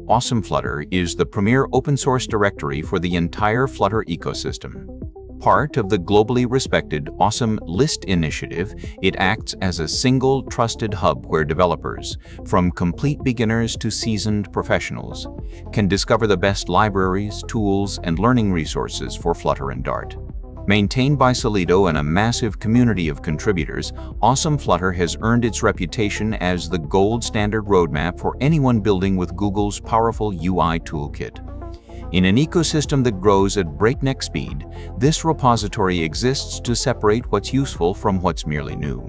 Awesome-Flutter is the premier open-source directory for the entire Flutter ecosystem. Part of the globally respected Awesome List initiative, it acts as a single trusted hub where developers, from complete beginners to seasoned professionals, can discover the best libraries, tools, and learning resources for Flutter and Dart. Maintained by Solido and a massive community of contributors, Awesome-Flutter has earned its reputation as the gold standard roadmap for anyone building with Google's powerful UI toolkit. In an ecosystem that grows at breakneck speed, this repository exists to separate what's useful from what's merely new.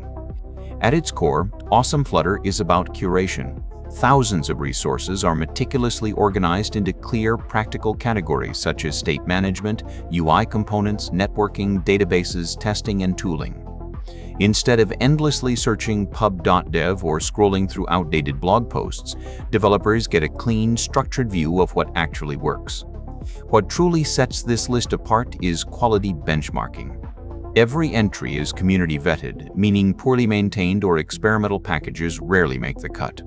At its core, Awesome-Flutter is about curation. Thousands of resources are meticulously organized into clear, practical categories such as state management, UI components, networking, databases, testing, and tooling. Instead of endlessly searching pub.dev or scrolling through outdated blog posts, developers get a clean, structured view of what actually works. What truly sets this list apart is quality benchmarking. Every entry is community vetted, meaning poorly maintained or experimental packages rarely make the cut.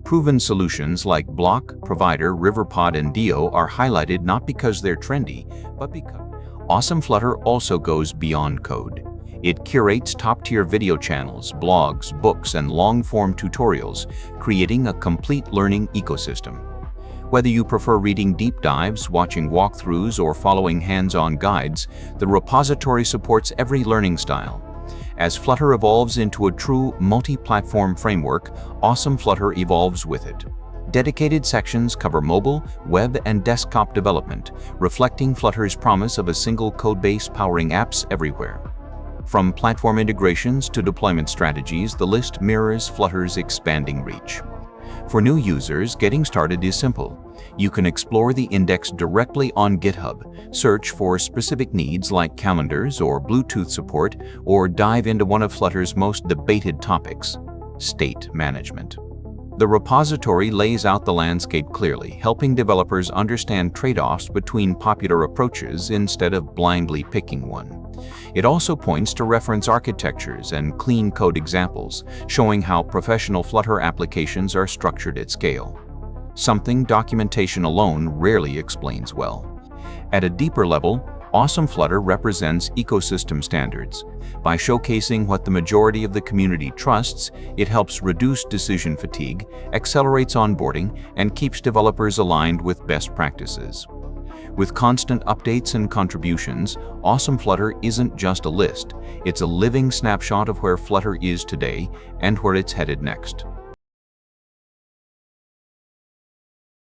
Proven solutions like Bloc, Provider, Riverpod, and Dio are highlighted not because they're trendy, but because Awesome-Flutter also goes beyond code. It curates top-tier video channels, blogs, books, and long-form tutorials, creating a complete learning ecosystem. Whether you prefer reading deep dives, watching walkthroughs, or following hands-on guides, the repository supports every learning style. As Flutter evolves into a true multi-platform framework, Awesome-Flutter evolves with it. Dedicated sections cover mobile, web, and desktop development, reflecting Flutter's promise of a single codebase powering apps everywhere. From platform integrations to deployment strategies, the list mirrors Flutter's expanding reach. For new users, getting started is simple. You can explore the index directly on GitHub, search for specific needs like calendars or Bluetooth support, or dive into one of Flutter's most debated topics, state management. The repository lays out the landscape clearly, helping developers understand trade-offs between popular approaches instead of blindly picking one. It also points to reference architectures and clean code examples, showing how professional Flutter applications are structured at scale. Something documentation alone rarely explains well. At a deeper level, Awesome-Flutter represents ecosystem standards. By showcasing what the majority of the community trusts, it helps reduce decision fatigue, accelerates onboarding, and keeps developers aligned with best practices. With constant updates and contributions, Awesome-Flutter isn't just a list, it's a living snapshot of where Flutter is today and where it's headed next.